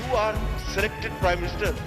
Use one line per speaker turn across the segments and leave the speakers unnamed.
You are selected Prime Minister,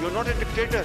You are not a dictator.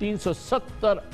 370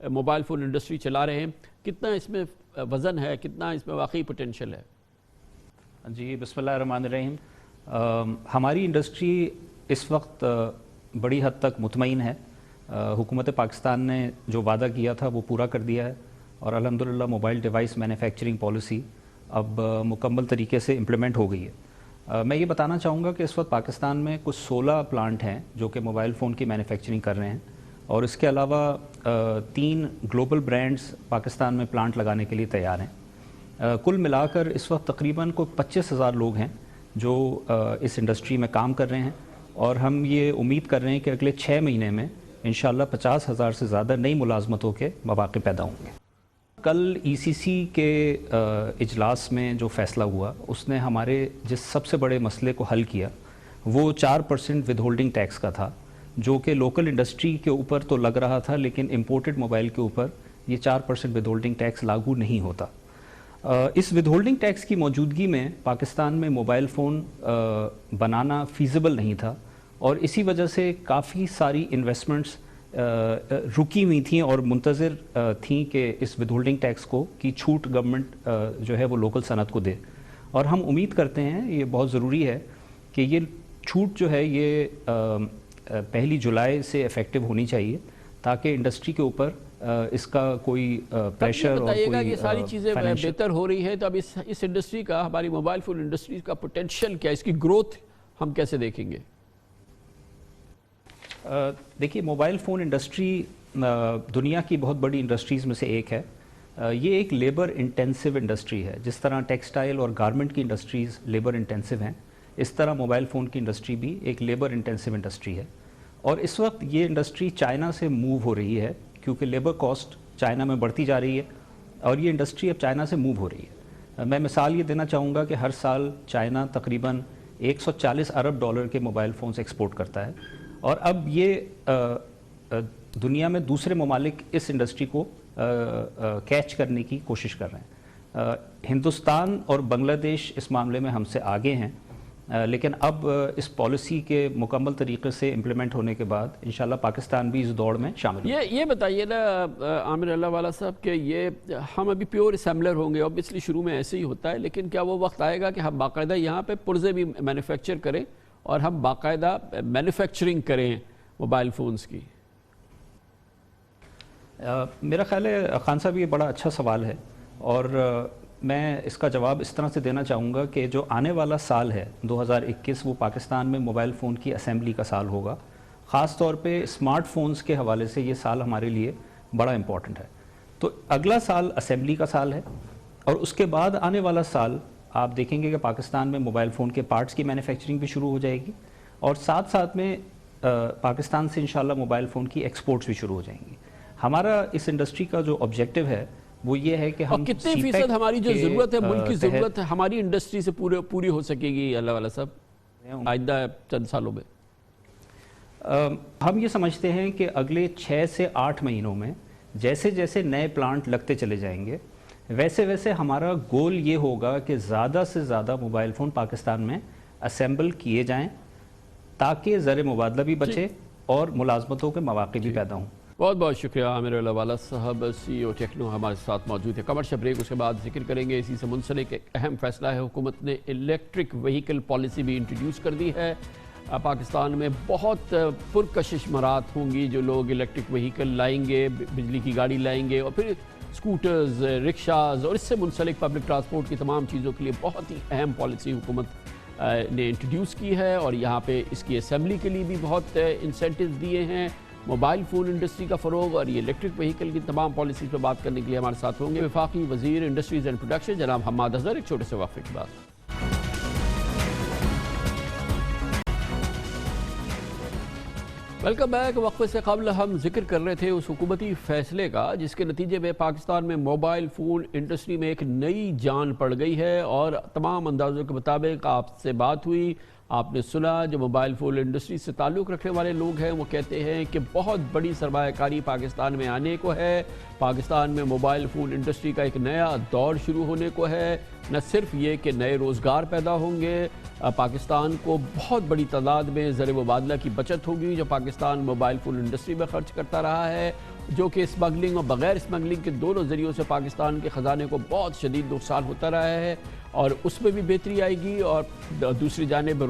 mobile phone industry چلا رہے ہیں، کتنا اس میں وزن ہے، کتنا اس میں واقعی پوٹینشیل ہے؟
جی بسم اللہ الرحمن الرحیم. ہماری انڈسٹری اس وقت بڑی حد تک مطمئن ہے. حکومت پاکستان نے جو وعدہ کیا تھا وہ پورا کر دیا ہے، اور الحمدللہ موبائل ڈیوائس مینوفیکچرنگ پالیسی اب مکمل طریقے سے امپلیمنٹ ہو گئی ہے. میں یہ بتانا چاہوں گا کہ اس وقت پاکستان میں کچھ 16 پلانٹ ہیں جو کہ موبائل فون کی مینوفیکچرنگ کر رہے ہیں، اور اس کے علاوہ 3 گلوبل برانڈز پاکستان میں پلانٹ لگانے کے لیے تیار ہیں. کل ملا کر اس وقت تقریباً کوئی 25,000 لوگ ہیں جو اس انڈسٹری میں کام کر رہے ہیں، اور ہم یہ امید کر رہے ہیں کہ اگلے 6 مہینے میں انشاءاللہ 50,000 سے زیادہ نئی ملازمتوں کے مواقع پیدا ہوں گے. کل ECC کے اجلاس میں جو فیصلہ ہوا اس نے ہمارے جس سب سے بڑے مسئلے کو حل کیا وہ 4% ود ہولڈنگ ٹیکس کا تھا، جو کہ لوکل انڈسٹری کے اوپر تو لگ رہا تھا لیکن امپورٹڈ موبائل کے اوپر یہ 4% ود ہولڈنگ ٹیکس لاگو نہیں ہوتا. اس ود ہولڈنگ ٹیکس کی موجودگی میں پاکستان میں موبائل فون بنانا فیزیبل نہیں تھا، اور اسی وجہ سے کافی ساری انویسٹمنٹس رکی ہوئی تھیں اور منتظر تھیں کہ اس ود ہولڈنگ ٹیکس کو کی چھوٹ گورنمنٹ جو ہے وہ لوکل صنعت کو دے. اور ہم امید کرتے ہیں، یہ بہت ضروری ہے کہ یہ چھوٹ جو ہے یہ 1 جولائی سے افیکٹو ہونی چاہیے، تاکہ انڈسٹری کے اوپر اس کا کوئی پریشر اور
بتائیے گا کہ
کوئی
ساری چیزیں بہتر ہو رہی ہیں، تو اب اس انڈسٹری کا، ہماری موبائل فون انڈسٹری کا پوٹینشیل کیا ہے، اس کی گروتھ ہم کیسے دیکھیں گے؟
دیکھیے موبائل فون انڈسٹری دنیا کی بہت بڑی انڈسٹریز میں سے ایک ہے. یہ ایک لیبر انٹینسو انڈسٹری ہے. جس طرح ٹیکسٹائل اور گارمنٹ کی انڈسٹریز لیبر انٹینسو ہیں، اس طرح موبائل فون کی انڈسٹری بھی ایک لیبر انٹینسو انڈسٹری ہے. اور اس وقت یہ انڈسٹری چائنا سے موو ہو رہی ہے کیونکہ لیبر کاسٹ چائنا میں بڑھتی جا رہی ہے، اور یہ انڈسٹری اب چائنا سے موو ہو رہی ہے. میں مثال یہ دینا چاہوں گا کہ ہر سال چائنا تقریباً $140 ارب کے موبائل فونز ایکسپورٹ کرتا ہے، اور اب یہ دنیا میں دوسرے ممالک اس انڈسٹری کو کیچ کرنے کی کوشش کر رہے ہیں. ہندوستان اور بنگلہ دیش اس معاملے میں ہم سے آگے ہیں، لیکن اب اس پالیسی کے مکمل طریقے سے امپلیمنٹ ہونے کے بعد انشاءاللہ پاکستان بھی اس دوڑ میں شامل ہے.
یہ بتائیے نا عامر اللہ والا صاحب کہ یہ ہم ابھی پیور اسمبلر ہوں گے، اوبیسلی شروع میں ایسے ہی ہوتا ہے، لیکن کیا وہ وقت آئے گا کہ ہم باقاعدہ یہاں پہ پرزے بھی مینوفیکچر کریں اور ہم باقاعدہ مینوفیکچرنگ کریں موبائل فونز کی؟
میرا خیال ہے خان صاحب یہ بڑا اچھا سوال ہے، اور میں اس کا جواب اس طرح سے دینا چاہوں گا کہ جو آنے والا سال ہے 2021 وہ پاکستان میں موبائل فون کی اسمبلی کا سال ہوگا. خاص طور پہ اسمارٹ فونز کے حوالے سے یہ سال ہمارے لیے بڑا امپورٹنٹ ہے. تو اگلا سال اسمبلی کا سال ہے، اور اس کے بعد آنے والا سال آپ دیکھیں گے کہ پاکستان میں موبائل فون کے پارٹس کی مینوفیکچرنگ بھی شروع ہو جائے گی، اور ساتھ ساتھ میں پاکستان سے انشاءاللہ موبائل فون کی ایکسپورٹس بھی شروع ہو جائیں گی. ہمارا اس انڈسٹری کا جو آبجیکٹو ہے وہ یہ ہے کہ ہم
کتنے فیصد ہماری جو ضرورت ہے، ملک کی ضرورت ہے، ہماری انڈسٹری سے پوری ہو سکے گی اللہ والا صاحب آئندہ چند سالوں میں؟
ہم یہ سمجھتے ہیں کہ اگلے 6 سے 8 مہینوں میں جیسے جیسے نئے پلانٹ لگتے چلے جائیں گے، ویسے ویسے ہمارا گول یہ ہوگا کہ زیادہ سے زیادہ موبائل فون پاکستان میں اسمبل کیے جائیں، تاکہ زر مبادلہ بھی بچے اور ملازمتوں کے مواقع بھی پیدا ہوں.
بہت بہت شکریہ عامر اللہ والا صاحب، CEO ٹیکنو ہمارے ساتھ موجود ہے. کمرشل بریک، اس کے بعد ذکر کریں گے اسی سے منسلک ایک اہم فیصلہ ہے. حکومت نے الیکٹرک وہیکل پالیسی بھی انٹروڈیوس کر دی ہے. پاکستان میں بہت پرکشش مرات ہوں گی جو لوگ الیکٹرک وہیکل لائیں گے، بجلی کی گاڑی لائیں گے، اور پھر سکوٹرز، رکشاز اور اس سے منسلک پبلک ٹرانسپورٹ کی تمام چیزوں کے لیے بہت ہی اہم پالیسی حکومت نے انٹروڈیوس کی ہے، اور یہاں پہ اس کی اسمبلی کے لیے بھی بہت انسینٹیوز دیے ہیں. موبائل فون انڈسٹری کا فروغ اور یہ الیکٹرک وہیکل کی تمام پالیسیز پہ بات کرنے کے لیے ہمارے ساتھ ہوں گے وفاقی وزیر انڈسٹریز اینڈ پروڈکشن جناب حماد اظہر. ایک چھوٹے سے وقفے کے بعد ویلکم بیک. وقفے سے قبل ہم ذکر کر رہے تھے اس حکومتی فیصلے کا جس کے نتیجے میں پاکستان میں موبائل فون انڈسٹری میں ایک نئی جان پڑ گئی ہے، اور تمام اندازوں کے مطابق آپ سے بات ہوئی، آپ نے سنا، جو موبائل فون انڈسٹری سے تعلق رکھنے والے لوگ ہیں وہ کہتے ہیں کہ بہت بڑی سرمایہ کاری پاکستان میں آنے کو ہے. پاکستان میں موبائل فون انڈسٹری کا ایک نیا دور شروع ہونے کو ہے. نہ صرف یہ کہ نئے روزگار پیدا ہوں گے، پاکستان کو بہت بڑی تعداد میں زر مبادلہ کی بچت ہوگی جو پاکستان موبائل فون انڈسٹری میں خرچ کرتا رہا ہے، جو کہ اسمگلنگ اور بغیر اسمگلنگ کے دونوں ذریعوں سے پاکستان کے خزانے کو بہت شدید نقصان ہوتا رہا ہے، اور اس میں بھی بہتری آئے گی، اور دوسری جانب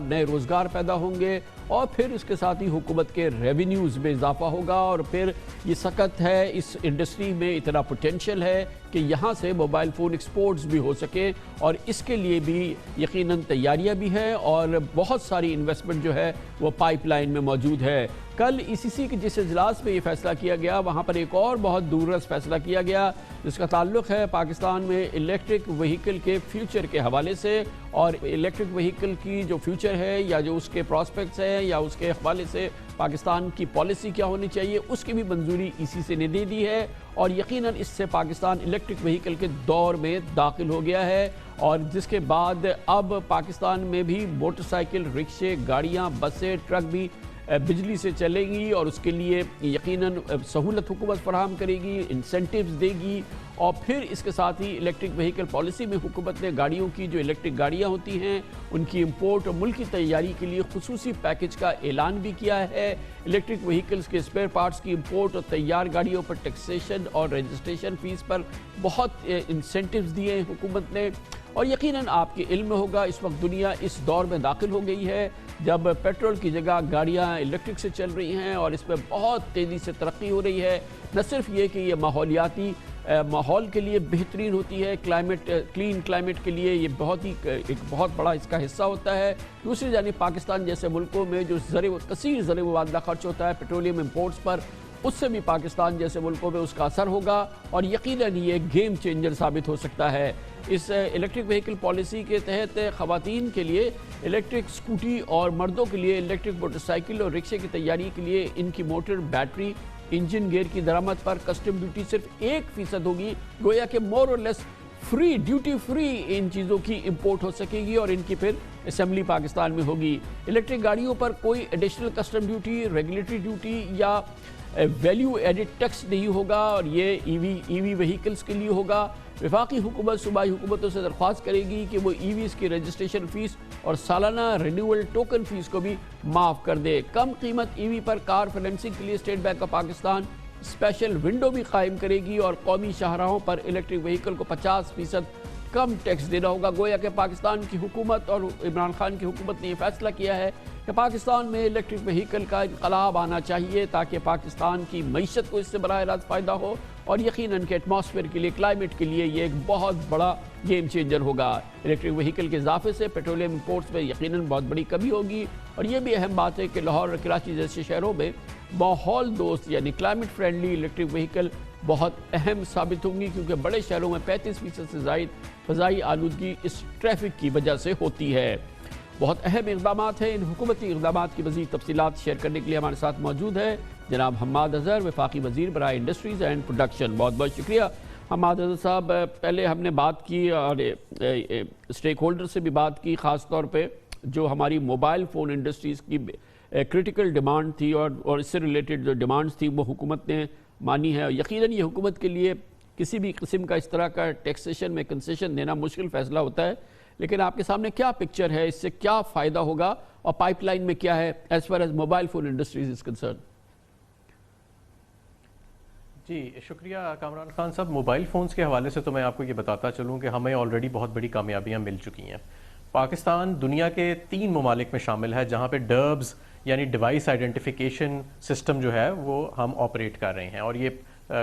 نئے روزگار پیدا ہوں گے، اور پھر اس کے ساتھ ہی حکومت کے ریونیوز میں اضافہ ہوگا، اور پھر یہ سکت ہے، اس انڈسٹری میں اتنا پوٹینشل ہے کہ یہاں سے موبائل فون ایکسپورٹس بھی ہو سکے، اور اس کے لیے بھی یقیناً تیاریاں بھی ہیں، اور بہت ساری انویسٹمنٹ جو ہے وہ پائپ لائن میں موجود ہے۔ کل ECC کے جس اجلاس میں یہ فیصلہ کیا گیا، وہاں پر ایک اور بہت دوررس فیصلہ کیا گیا جس کا تعلق ہے پاکستان میں الیکٹرک وہیکل کے فیوچر کے حوالے سے، اور الیکٹرک وہیکل کی جو فیوچر ہے یا جو اس کے پراسپیکٹس ہیں یا اس کے حوالے سے پاکستان کی پالیسی کیا ہونی چاہیے، اس کی بھی منظوری ECC نے دے دی ہے، اور یقیناً اس سے پاکستان الیکٹرک وہیکل کے دور میں داخل ہو گیا ہے، اور جس کے بعد اب پاکستان میں بھی موٹر سائیکل، رکشے، گاڑیاں، بسیں، ٹرک بھی بجلی سے چلے گی، اور اس کے لیے یقیناً سہولت حکومت فراہم کرے گی، انسینٹیوز دے گی، اور پھر اس کے ساتھ ہی الیکٹرک وہیکل پالیسی میں حکومت نے گاڑیوں کی جو الیکٹرک گاڑیاں ہوتی ہیں ان کی امپورٹ اور ملک کی تیاری کے لیے خصوصی پیکج کا اعلان بھی کیا ہے۔ الیکٹرک وہیکلز کے اسپیئر پارٹس کی امپورٹ اور تیار گاڑیوں پر ٹیکسیشن اور رجسٹریشن فیس پر بہت انسینٹیوز دیے ہیں حکومت نے، اور یقیناً آپ کے علم میں ہوگا اس وقت دنیا اس دور میں داخل ہو گئی ہے جب پیٹرول کی جگہ گاڑیاں الیکٹرک سے چل رہی ہیں، اور اس میں بہت تیزی سے ترقی ہو رہی ہے۔ نہ صرف یہ کہ یہ ماحولیاتی ماحول کے لیے بہترین ہوتی ہے، کلین کلائمیٹ کے لیے یہ ایک بہت بڑا اس کا حصہ ہوتا ہے، دوسری جانب پاکستان جیسے ملکوں میں جو کثیر زر مبادلہ خرچ ہوتا ہے پیٹرولیم امپورٹس پر، اس سے بھی پاکستان جیسے ملکوں میں اس کا اثر ہوگا، اور یقیناً یہ گیم چینجر ثابت ہو سکتا ہے۔ اس الیکٹرک وہیکل پالیسی کے تحت خواتین کے لیے الیکٹرک اسکوٹی اور مردوں کے لیے الیکٹرک موٹر سائیکل اور رکشے کی تیاری کے لیے ان کی موٹر، بیٹری، انجن گیئر کی درآمد پر کسٹم ڈیوٹی صرف 1% ہوگی، گویا کہ مور اور لیس فری، ڈیوٹی فری ان چیزوں کی امپورٹ ہو سکے گی، اور ان کی پھر اسمبلی پاکستان میں ہوگی۔ الیکٹرک گاڑیوں پر کوئی additional custom duty, regulatory duty یا ویلیو ایڈڈ ٹیکس نہیں ہوگا، اور یہ ای وی وہیکلز کے لیے ہوگا۔ وفاقی حکومت صوبائی حکومتوں سے درخواست کرے گی کہ وہ EVs کی رجسٹریشن فیس اور سالانہ رینیول ٹوکن فیس کو بھی معاف کر دے۔ کم قیمت EV پر کار فائننسنگ کے لیے state bank of Pakistan special window بھی قائم کرے گی، اور قومی شاہراہوں پر الیکٹرک وہیکل کو 50% کم ٹیکس دینا ہوگا۔ گویا کہ پاکستان کی حکومت اور عمران خان کی حکومت نے یہ فیصلہ کیا ہے کہ پاکستان میں الیکٹرک وہیکل کا انقلاب آنا چاہیے تاکہ پاکستان کی معیشت کو اس سے براہ راست فائدہ ہو، اور یقیناً کہ ایٹماسفیئر کے لیے، کلائمیٹ کے لیے یہ ایک بہت بڑا گیم چینجر ہوگا۔ الیکٹرک وہیکل کے اضافے سے پیٹرولیم امپورٹس میں یقیناً بہت بڑی کمی ہوگی، اور یہ بھی اہم بات ہے کہ لاہور اور کراچی جیسے شہروں میں ماحول دوست یعنی کلائمیٹ فرینڈلی الیکٹرک وہیکل بہت اہم ثابت ہوں گی، کیونکہ بڑے شہروں میں 35% سے زائد فضائی آلودگی اس ٹریفک کی وجہ سے ہوتی ہے۔ بہت اہم اقدامات ہیں، ان حکومتی اقدامات کی مزید تفصیلات شیئر کرنے کے لیے ہمارے ساتھ موجود ہے جناب حماد اظہر، وفاقی وزیر برائے انڈسٹریز اینڈ پروڈکشن۔ بہت بہت شکریہ حماد اظہر صاحب۔ پہلے ہم نے بات کی اور اسٹیک ہولڈر سے بھی بات کی، خاص طور پہ جو ہماری موبائل فون انڈسٹریز کی کرٹیکل ڈیمانڈ تھی اور اس سے ریلیٹڈ جو ڈیمانڈز تھی وہ حکومت نے مانی ہے۔ یقیناً یہ حکومت کے لیے کسی بھی قسم کا اس طرح کا ٹیکسیشن میں کنسیشن دینا مشکل فیصلہ ہوتا ہے، لیکن آپ کے سامنے کیا پکچر ہے، اس سے کیا فائدہ ہوگا، اور پائپ لائن میں کیا ہے as far as mobile phone industries is concern?
جی شکریہ کامران خان صاحب۔ موبائل فونز کے حوالے سے تو میں آپ کو یہ بتاتا چلوں کہ ہمیں آلریڈی بہت بڑی کامیابیاں مل چکی ہیں۔ پاکستان دنیا کے 3 ممالک میں شامل ہے جہاں پہ ڈربز یعنی ڈیوائس آئیڈینٹیفیکیشن سسٹم جو ہے وہ ہم آپریٹ کر رہے ہیں، اور یہ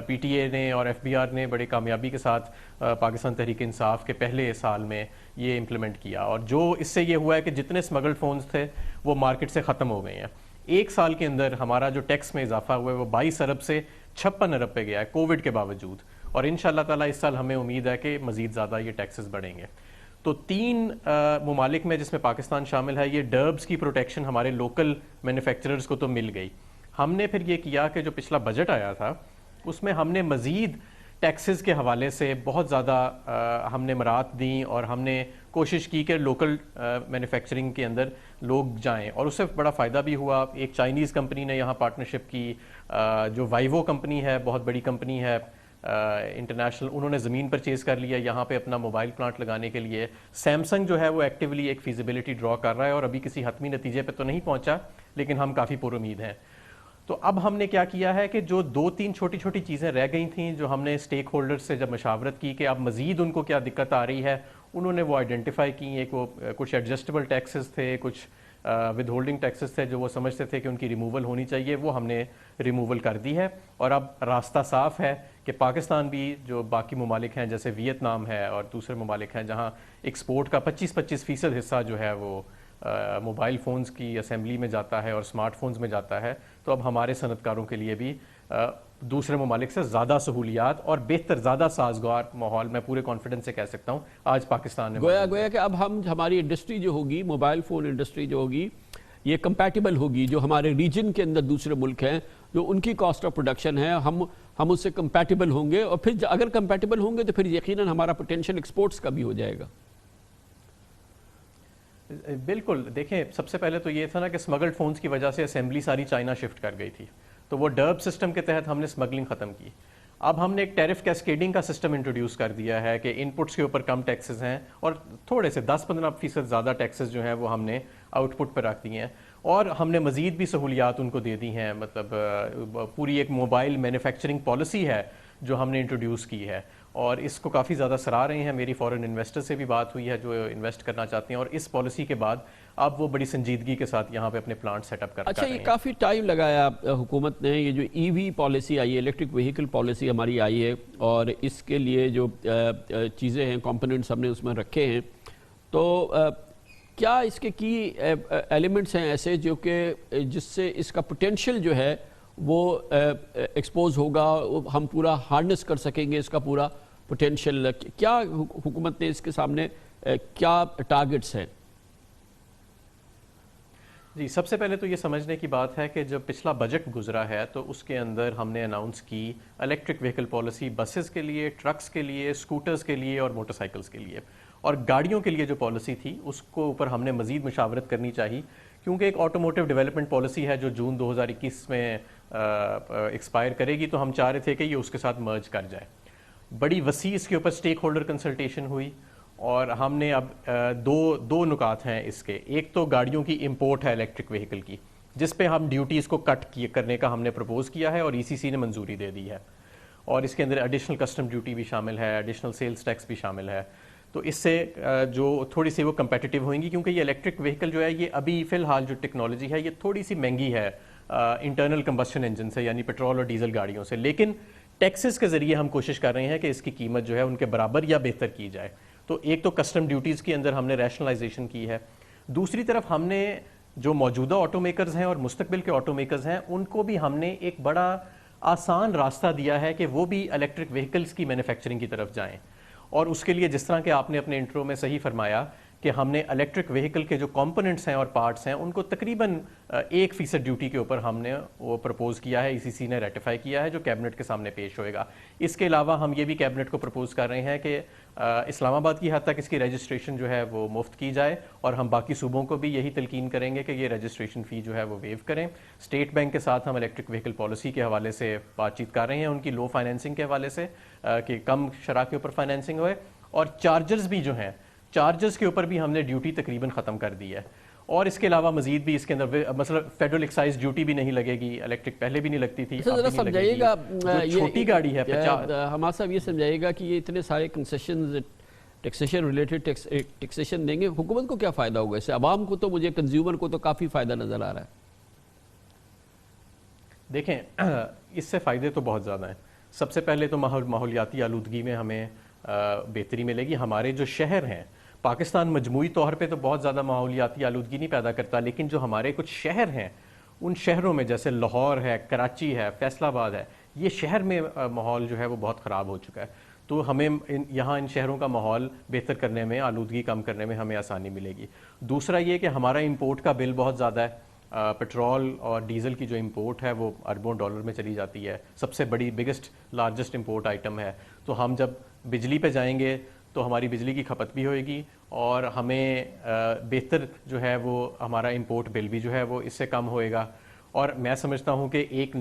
PTA نے اور FBR نے بڑے کامیابی کے ساتھ پاکستان تحریک انصاف کے پہلے سال میں یہ امپلیمنٹ کیا، اور جو اس سے یہ ہوا ہے کہ جتنے اسمگلڈ فونز تھے وہ مارکیٹ سے ختم ہو گئے ہیں۔ 1 سال کے اندر ہمارا جو ٹیکس میں اضافہ ہوا ہے وہ 22 ارب سے 56 ارب پہ گیا ہے کووڈ کے باوجود، اور انشاءاللہ تعالیٰ اس سال ہمیں امید ہے کہ مزید زیادہ یہ ٹیکسز بڑھیں گے۔ تو 3 ممالک میں جس میں پاکستان شامل ہے، یہ ڈربز کی پروٹیکشن ہمارے لوکل مینوفیکچررز کو تو مل گئی۔ ہم نے پھر یہ کیا کہ جو پچھلا بجٹ آیا تھا اس میں ہم نے مزید ٹیکسز کے حوالے سے بہت زیادہ ہم نے مراعات دیں، اور ہم نے کوشش کی کہ لوکل مینوفیکچرنگ کے اندر لوگ جائیں، اور اس سے بڑا فائدہ بھی ہوا۔ ایک چائنیز کمپنی نے یہاں پارٹنرشپ کی، جو وائیوو کمپنی ہے، بہت بڑی کمپنی ہے انٹرنیشنل، انہوں نے زمین پرچیز کر لیا یہاں پہ اپنا موبائل پلانٹ لگانے کے لیے۔ سیمسنگ جو ہے وہ ایکٹیولی ایک فیزیبلٹی ڈرا کر رہا ہے، اور ابھی کسی حتمی نتیجے پہ تو نہیں پہنچا لیکن ہم کافی پر امید ہیں۔ تو اب ہم نے کیا کیا ہے کہ جو 2-3 چھوٹی چھوٹی چیزیں رہ گئی تھیں جو ہم نے اسٹیک ہولڈر سے جب مشاورت کی کہ اب مزید ان کو کیا دقت آ رہی ہے، انہوں نے وہ آئیڈینٹیفائی کی. ایک وہ کچھ ایڈجسٹیبل ٹیکسز تھے، کچھ ود ہولڈنگ ٹیکسز تھے جو وہ سمجھتے تھے کہ ان کی ریموول ہونی چاہیے، وہ ہم نے ریموول کر دی ہے. اور اب راستہ صاف ہے کہ پاکستان بھی جو باقی ممالک ہیں جیسے ویتنام ہے اور دوسرے ممالک ہیں جہاں ایکسپورٹ کا 25% حصہ جو ہے وہ موبائل فونز کی اسمبلی میں جاتا ہے اور اسمارٹ فونز میں جاتا ہے، تو اب ہمارے صنعت کاروں کے لیے بھی دوسرے ممالک سے زیادہ سہولیات اور بہتر، زیادہ سازگار ماحول میں پورے کانفیڈنس سے کہہ سکتا ہوں آج پاکستان میں
گویا کہ اب ہماری انڈسٹری جو ہوگی، موبائل فون انڈسٹری جو ہوگی، یہ کمپیٹیبل ہوگی جو ہمارے ریجن کے اندر دوسرے ملک ہیں، جو ان کی کاسٹ آف پروڈکشن ہے، ہم اس سے کمپیٹیبل ہوں گے، اور پھر اگر کمپیٹیبل ہوں گے تو پھر یقیناً ہمارا پوٹینشیل ایکسپورٹس کا بھی ہو جائے گا.
بالکل. دیکھیں سب سے پہلے تو یہ تھا نا کہ اسمگلڈ فونز کی وجہ سے اسمبلی ساری چائنا شفٹ کر گئی تھی، تو وہ ڈرب سسٹم کے تحت ہم نے اسمگلنگ ختم کی. اب ہم نے ایک ٹیرف کیسکیڈنگ کا سسٹم انٹروڈیوس کر دیا ہے کہ ان پٹس کے اوپر کم ٹیکسز ہیں اور تھوڑے سے 10-15% زیادہ ٹیکسز جو ہیں وہ ہم نے آؤٹ پٹ پہ رکھ دیے ہیں، اور ہم نے مزید بھی سہولیات ان کو دے دی ہیں. مطلب پوری ایک موبائل مینوفیکچرنگ پالیسی ہے جو ہم نے انٹروڈیوس کی ہے، اور اس کو کافی زیادہ سراہ رہے ہیں. میری فورن انویسٹر سے بھی بات ہوئی ہے جو انویسٹ کرنا چاہتے ہیں، اور اس پالیسی کے بعد اب وہ بڑی سنجیدگی کے ساتھ یہاں پہ اپنے پلانٹ سیٹ اپ کر رہے ہیں.
اچھا، یہ کافی ٹائم لگایا حکومت نے، یہ جو ای وی پالیسی آئی ہے، الیکٹرک وہیکل پالیسی ہماری آئی ہے، اور اس کے لیے جو چیزیں ہیں، کمپوننٹس ہم نے اس میں رکھے ہیں، تو کیا اس کے کی ایلیمنٹس ہیں ایسے جو کہ جس سے اس کا پوٹینشیل جو ہے وہ ایکسپوز ہوگا، ہم پورا ہارنس کر سکیں گے اس کا پورا پوٹینشیل؟ کیا حکومت نے اس کے سامنے کیا ٹارگٹس ہیں؟
جی، سب سے پہلے تو یہ سمجھنے کی بات ہے کہ جب پچھلا بجٹ گزرا ہے تو اس کے اندر ہم نے اناؤنس کی الیکٹرک وہیکل پالیسی بسز کے لیے، ٹرکس کے لیے، اسکوٹرز کے لیے اور موٹر سائیکلز کے لیے. اور گاڑیوں کے لیے جو پالیسی تھی اس کو اوپر ہم نے مزید مشاورت کرنی چاہیے، کیونکہ ایک آٹوموٹیو ڈیولپمنٹ پالیسی ہے جو جون 2021 میں ایکسپائر کرے گی، تو ہم چاہ رہے تھے کہ یہ اس کے ساتھ مرج کر جائے. بڑی وسیع اس کے اوپر اسٹیک ہولڈر کنسلٹیشن ہوئی، اور ہم نے اب دو نکات ہیں اس کے. ایک تو گاڑیوں کی امپورٹ ہے الیکٹرک وہیکل کی، جس پہ ہم ڈیوٹیز کو کٹ کرنے کا ہم نے پرپوز کیا ہے اور ای سی سی نے منظوری دے دی ہے، اور اس کے اندر ایڈیشنل کسٹم ڈیوٹی بھی شامل ہے، ایڈیشنل سیلز ٹیکس بھی شامل ہے. تو اس سے جو تھوڑی سی وہ کمپیٹیٹیو ہوئیں گی، کیونکہ یہ الیکٹرک وہیکل جو ہے یہ ابھی فی الحال جو ٹیکنالوجی ہے یہ تھوڑی سی مہنگی ہے انٹرنل کمبسشن انجن سے، یعنی پیٹرول اور ڈیزل گاڑیوں سے. لیکن ٹیکسز کے ذریعے ہم کوشش کر رہے ہیں کہ اس کی قیمت جو ہے ان کے برابر یا بہتر کی جائے. تو ایک تو کسٹم ڈیوٹیز کے اندر ہم نے ریشنلائزیشن کی ہے. دوسری طرف ہم نے جو موجودہ آٹو میکرز ہیں اور مستقبل کے آٹو میکرز ہیں ان کو بھی ہم نے ایک بڑا آسان راستہ دیا ہے کہ وہ بھی الیکٹرک وہیکلز کی مینوفیکچرنگ کی طرف جائیں. اور اس کے لیے جس طرح کہ آپ نے اپنے انٹرو میں صحیح فرمایا کہ ہم نے الیکٹرک وہیکل کے جو کمپوننٹس ہیں اور پارٹس ہیں ان کو تقریباً 1% ڈیوٹی کے اوپر ہم نے وہ پرپوز کیا ہے، ای سی سی نے ریٹیفائی کیا ہے، جو کیبنٹ کے سامنے پیش ہوئے گا. اس کے علاوہ ہم یہ بھی کیبنٹ کو پرپوز کر رہے ہیں کہ اسلام آباد کی حد تک اس کی رجسٹریشن جو ہے وہ مفت کی جائے، اور ہم باقی صوبوں کو بھی یہی تلقین کریں گے کہ یہ رجسٹریشن فی جو ہے وہ ویو کریں. اسٹیٹ بینک کے ساتھ ہم الیکٹرک وہیکل پالیسی کے حوالے سے بات چیت کر رہے ہیں، ان کی لو فائنینسنگ کے حوالے سے کہ کم شرح کے اوپر فائنینسنگ ہوئے. اور چارجرز بھی جو ہیں، چارجرز کے اوپر بھی ہم نے ڈیوٹی تقریباً ختم کر دی ہے. اور اس کے علاوہ مزید بھی اس کے اندر مثلا فیڈرل ایکسائز ڈیوٹی بھی نہیں لگے گی، الیکٹرک پہلے بھی نہیں لگتی تھی،
ذرا سمجھائیے گا
چھوٹی گاڑی ہے
ہمارا صاحب، یہ سمجھائیے گا کہ یہ اتنے سارے کنسیشنز، ٹیکسیشن ریلیٹڈ ٹیکسیشن دیں گے، حکومت کو کیا فائدہ ہوگا اس سے؟ عوام کو تو، مجھے کنزیومر کو تو کافی فائدہ نظر آ رہا ہے.
دیکھیں اس سے فائدے تو بہت زیادہ ہیں. سب سے پہلے تو ماحولیاتی آلودگی میں ہمیں بہتری ملے گی. ہمارے جو شہر ہیں، پاکستان مجموعی طور پہ تو بہت زیادہ ماحولیاتی آلودگی نہیں پیدا کرتا، لیکن جو ہمارے کچھ شہر ہیں ان شہروں میں جیسے لاہور ہے، کراچی ہے، فیصل آباد ہے، یہ شہر میں ماحول جو ہے وہ بہت خراب ہو چکا ہے. تو ہمیں یہاں ان شہروں کا ماحول بہتر کرنے میں، آلودگی کم کرنے میں ہمیں آسانی ملے گی. دوسرا یہ کہ ہمارا امپورٹ کا بل بہت زیادہ ہے. پیٹرول اور ڈیزل کی جو امپورٹ ہے وہ اربوں ڈالر میں چلی جاتی ہے، سب سے بڑی لارجسٹ امپورٹ آئٹم ہے. تو ہم جب بجلی پہ جائیں گے تو ہماری بجلی کی کھپت بھی ہوئے گی، اور ہمیں بہتر جو ہے وہ ہمارا امپورٹ بل بھی جو ہے وہ اس سے کم ہوئے گا. اور میں سمجھتا ہوں کہ ایک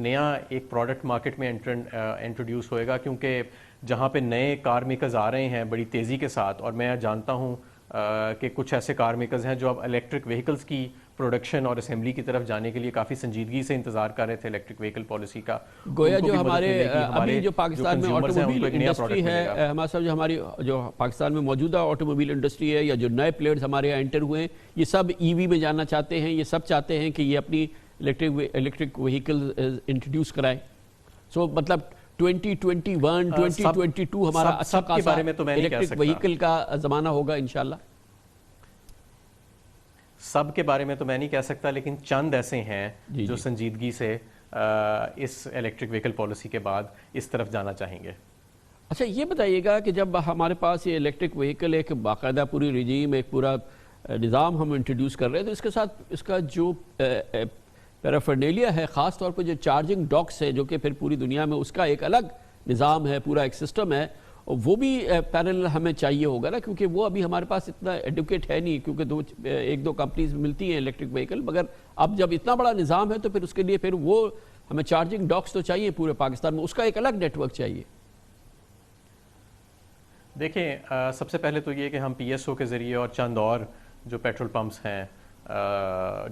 پروڈکٹ مارکیٹ میں انٹروڈیوس ہوئے گا، کیونکہ جہاں پہ نئے کار میکرز آ رہے ہیں بڑی تیزی کے ساتھ، اور میں جانتا ہوں کہ کچھ ایسے کار میکرز ہیں جو اب الیکٹرک وہیکلز کی پروڈکشن اور اسمبلی کی طرف جانے کے لیے کافی سنجیدگی سے انتظار کر رہے تھے الیکٹرک وہیکل پالیسی کا.
گویا جو ہمارے ابھی جو پاکستان میں آٹوموبائل انڈسٹری ہے ہمارا صاحب، جو ہماری جو پاکستان میں موجودہ آٹوموبائل انڈسٹری ہے یا جو نئے پلیئرز ہمارے یہاں انٹر ہوئے ہیں، یہ سب ای وی میں جانا چاہتے ہیں، یہ سب چاہتے ہیں کہ یہ اپنی الیکٹرک وہیکل انٹروڈیوس کرائیں. سو مطلب 2021 2022 ہمارا اچھا خاصا الیکٹرک وہیکل کا زمانہ ہوگا انشاءاللہ.
سب کے بارے میں تو میں نہیں کہہ سکتا، لیکن چند ایسے ہیں جو سنجیدگی سے اس الیکٹرک وہیکل پالیسی کے بعد اس طرف جانا چاہیں گے.
اچھا یہ بتائیے گا کہ جب ہمارے پاس یہ الیکٹرک وہیکل ایک باقاعدہ پوری رجیم، ایک پورا نظام ہم انٹروڈیوس کر رہے ہیں، تو اس کے ساتھ اس کا جو پیرافرنیلیا ہے، خاص طور پر جو چارجنگ ڈاکس ہے، جو کہ پھر پوری دنیا میں اس کا ایک الگ نظام ہے، پورا ایک سسٹم ہے، وہ بھی پیرل ہمیں چاہیے ہوگا نا، کیونکہ وہ ابھی ہمارے پاس اتنا ایڈوکیٹ ہے نہیں، کیونکہ ایک دو کمپنیز ملتی ہیں الیکٹرک وہیکل، مگر اب جب اتنا بڑا نظام ہے تو پھر اس کے لیے پھر وہ ہمیں چارجنگ ڈاکس تو چاہیے پورے پاکستان میں، اس کا ایک الگ نیٹ ورک چاہیے.
دیکھیں سب سے پہلے تو یہ کہ ہم پی ایس او کے ذریعے اور چند اور جو پیٹرول پمپس ہیں،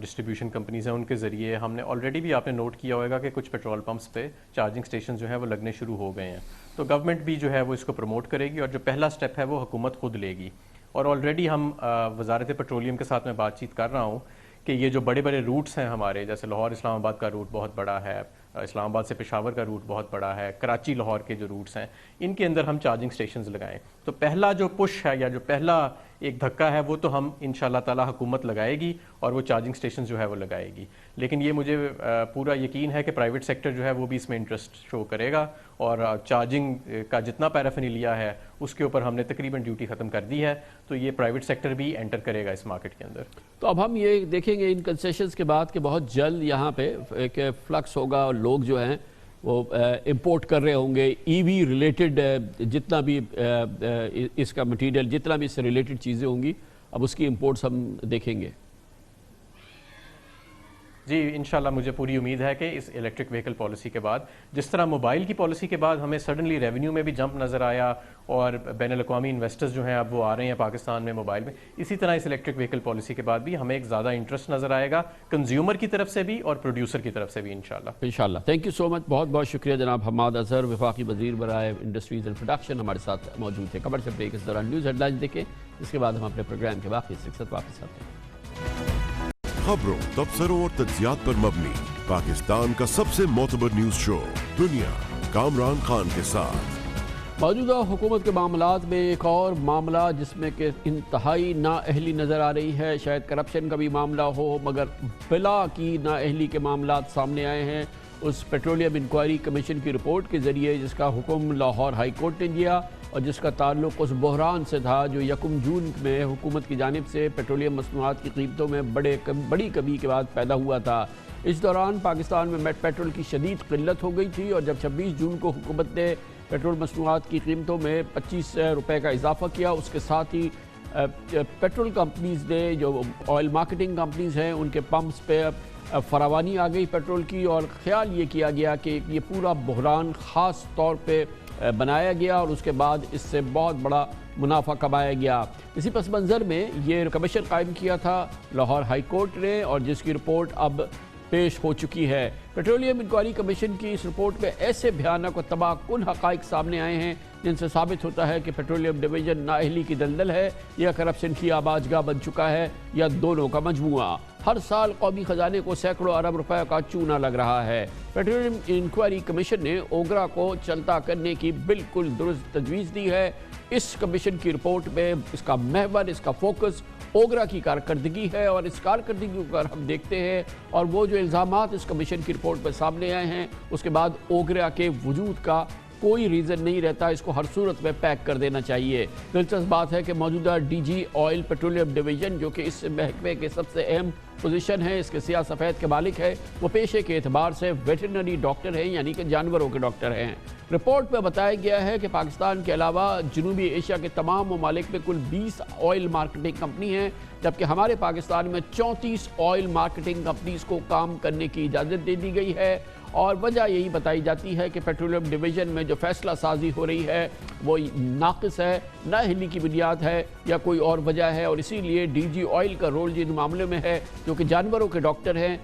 ڈسٹریبیوشن کمپنیز ہیں، ان کے ذریعے ہم نے آلریڈی بھی آپ نے نوٹ کیا ہوگا کہ کچھ پیٹرول پمپس پہ چارجنگ سٹیشن جو ہیں وہ لگنے شروع ہو گئے ہیں. تو گورنمنٹ بھی جو ہے وہ اس کو پروموٹ کرے گی، اور جو پہلا سٹیپ ہے وہ حکومت خود لے گی. اور آلریڈی ہم وزارت پیٹرولیم کے ساتھ میں بات چیت کر رہا ہوں کہ یہ جو بڑے بڑے روٹس ہیں ہمارے، جیسے لاہور اسلام آباد کا روٹ بہت بڑا ہے، اسلام آباد سے پشاور کا روٹ بہت بڑا ہے، کراچی لاہور کے جو روٹس ہیں، ان کے اندر ہم چارجنگ سٹیشنز لگائیں. تو پہلا جو پش ہے یا جو پہلا ایک دھکا ہے وہ تو ہم انشاءاللہ تعالی حکومت لگائے گی اور وہ چارجنگ سٹیشنز جو ہے وہ لگائے گی. لیکن یہ مجھے پورا یقین ہے کہ پرائیویٹ سیکٹر جو ہے وہ بھی اس میں انٹرسٹ شو کرے گا، اور چارجنگ کا جتنا پیرافرنیلیا ہے اس کے اوپر ہم نے تقریباً ڈیوٹی ختم کر دی ہے، تو یہ پرائیویٹ سیکٹر بھی انٹر کرے گا اس مارکیٹ کے اندر.
تو اب ہم یہ دیکھیں گے ان کنسیشنز کے بعد کہ بہت جلد یہاں پہ ایک فلکس ہوگا، اور لوگ جو ہیں وہ امپورٹ کر رہے ہوں گے ای وی ریلیٹڈ جتنا بھی اس کا مٹیریل، جتنا بھی اس سے ریلیٹڈ چیزیں ہوں گی، اب اس کی امپورٹس ہم دیکھیں گے.
جی انشاءاللہ مجھے پوری امید ہے کہ اس الیکٹرک وہیکل پالیسی کے بعد، جس طرح موبائل کی پالیسی کے بعد ہمیں سڈنلی ریونیو میں بھی جمپ نظر آیا اور بین الاقوامی انویسٹرز جو ہیں اب وہ آ رہے ہیں پاکستان میں موبائل میں، اسی طرح اس الیکٹرک وہیکل پالیسی کے بعد بھی ہمیں ایک زیادہ انٹرسٹ نظر آئے گا کنزیومر کی طرف سے بھی اور پروڈیوسر کی طرف سے بھی انشاءاللہ.
تھینک یو سو مچ، بہت بہت شکریہ جناب حماد اظہر، وفاقی وزیر برائے انڈسٹریز اینڈ پروڈکشن، ہمارے ساتھ موجود تھے. خبر سے بریک، اس دوران نیوز ہیڈ لائنز دیکھیں، اس کے بعد ہم اپنے پروگرام کے باقی سلسلے واپس آتے ہیں.
خبروں، تبصروں اور تجزیات پر مبنی پاکستان کا سب سے معتبر نیوز شو دنیا، کامران خان کے ساتھ.
موجودہ حکومت کے معاملات میں ایک اور معاملہ جس میں کہ انتہائی نااہلی نظر آ رہی ہے، شاید کرپشن کا بھی معاملہ ہو، مگر بلا کی نااہلی کے معاملات سامنے آئے ہیں اس پیٹرولیم انکوائری کمیشن کی رپورٹ کے ذریعے، جس کا حکم لاہور ہائی کورٹ نے دیا اور جس کا تعلق اس بحران سے تھا جو 1 جون میں حکومت کی جانب سے پیٹرولیم مصنوعات کی قیمتوں میں بڑی کمی کے بعد پیدا ہوا تھا. اس دوران پاکستان میں پیٹرول کی شدید قلت ہو گئی تھی، اور جب 26 جون کو حکومت نے پیٹرول مصنوعات کی قیمتوں میں 25 روپے کا اضافہ کیا، اس کے ساتھ ہی پیٹرول کمپنیز نے، جو آئل مارکیٹنگ کمپنیز ہیں، ان کے پمپس پہ فراوانی آ گئی پیٹرول کی، اور خیال یہ کیا گیا کہ یہ پورا بحران خاص طور پہ بنایا گیا اور اس کے بعد اس سے بہت بڑا منافع کمایا گیا. اسی پس منظر میں یہ کمیشن قائم کیا تھا لاہور ہائی کورٹ نے، اور جس کی رپورٹ اب پیش ہو چکی ہے. پیٹرولیم انکوائری کمیشن کی اس رپورٹ میں ایسے بھیانک و تباہ کن حقائق سامنے آئے ہیں جن سے ثابت ہوتا ہے کہ پیٹرولیم ڈویژن نااہلی کی دلدل ہے یا کرپشن کی آباجگاہ بن چکا ہے، یا دونوں کا مجموعہ. ہر سال قومی خزانے کو سینکڑوں ارب روپے کا چونا لگ رہا ہے. پیٹرولیم انکوائری کمیشن نے اوگرا کو چلتا کرنے کی بالکل درست تجویز دی ہے. اس کمیشن کی رپورٹ میں اس کا محور، اس کا فوکس اوگرا کی کارکردگی ہے، اور اس کارکردگی کو اگر ہم دیکھتے ہیں اور وہ جو الزامات اس کمیشن کی رپورٹ پر سامنے آئے ہیں، اس کے بعد اوگرا کے وجود کا کوئی ریزن نہیں رہتا، اس کو ہر صورت میں پیک کر دینا چاہیے. دلچسپ بات ہے کہ موجودہ D G oil petroleum division, جو کہ اس محکمے کے سب سے اہم پوزیشن ہے، اس کے سیاہ سفید کے مالک ہے، وہ پیشے کے اعتبار سے ویٹرنری ڈاکٹر ہیں، یعنی کہ جانوروں کے ڈاکٹر ہیں. رپورٹ میں بتایا گیا ہے کہ پاکستان کے علاوہ جنوبی ایشیا کے تمام ممالک میں کل 20 آئل مارکیٹنگ کمپنی ہیں، جبکہ ہمارے پاکستان میں 34 آئل مارکیٹنگ کمپنیز کو کام کرنے کی اجازت دے دی گئی ہے. اور وجہ یہی بتائی جاتی ہے کہ پیٹرولیم ڈویژن میں جو فیصلہ سازی ہو رہی ہے وہ ناقص ہے، نااہلی کی بنیاد ہے یا کوئی اور وجہ ہے، اور اسی لیے ڈی جی آئل کا رول جن معاملے میں ہے جو کہ جانوروں کے ڈاکٹر ہیں،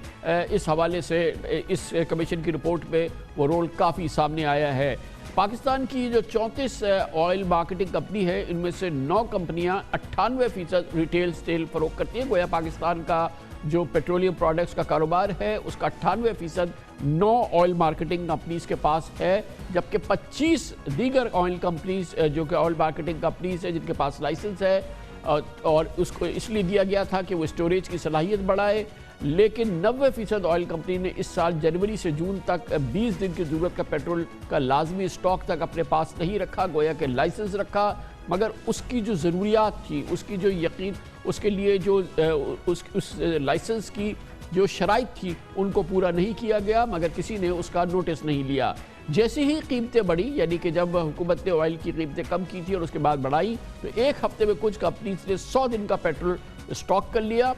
اس حوالے سے اس کمیشن کی رپورٹ پہ وہ رول کافی سامنے آیا ہے۔ پاکستان کی جو 34 آئل مارکیٹنگ کمپنی ہے، ان میں سے 9 کمپنیاں 98% ریٹیل سیل فروخت کرتی ہیں۔ گویا پاکستان کا جو پیٹرولیم پروڈکٹس کا کاروبار ہے اس کا 98% 9 آئل مارکیٹنگ کمپنیز کے پاس ہے، جبکہ 25 دیگر آئل کمپنیز جو کہ آئل مارکیٹنگ کمپنیز ہیں جن کے پاس لائسنس ہے، اور اس کو اس لیے دیا گیا تھا کہ وہ اسٹوریج کی صلاحیت بڑھائے، لیکن 90% آئل کمپنی نے اس سال جنوری سے جون تک 20 دن کی ضرورت کا پیٹرول کا لازمی سٹاک تک اپنے پاس نہیں رکھا، گویا کہ لائسنس رکھا، مگر اس کی جو ضروریات تھی، اس کی جو یقین، اس کے لیے جو اس لائسنس کی جو شرائط تھی ان کو پورا نہیں کیا گیا، مگر کسی نے اس کا نوٹس نہیں لیا۔ جیسے ہی قیمتیں بڑھی، یعنی کہ جب حکومت نے آئل کی قیمتیں کم کی تھی اور اس کے بعد بڑھائی، تو ایک ہفتے میں کچھ کمپنیز نے 100 دن کا پیٹرول سٹاک کر لیا۔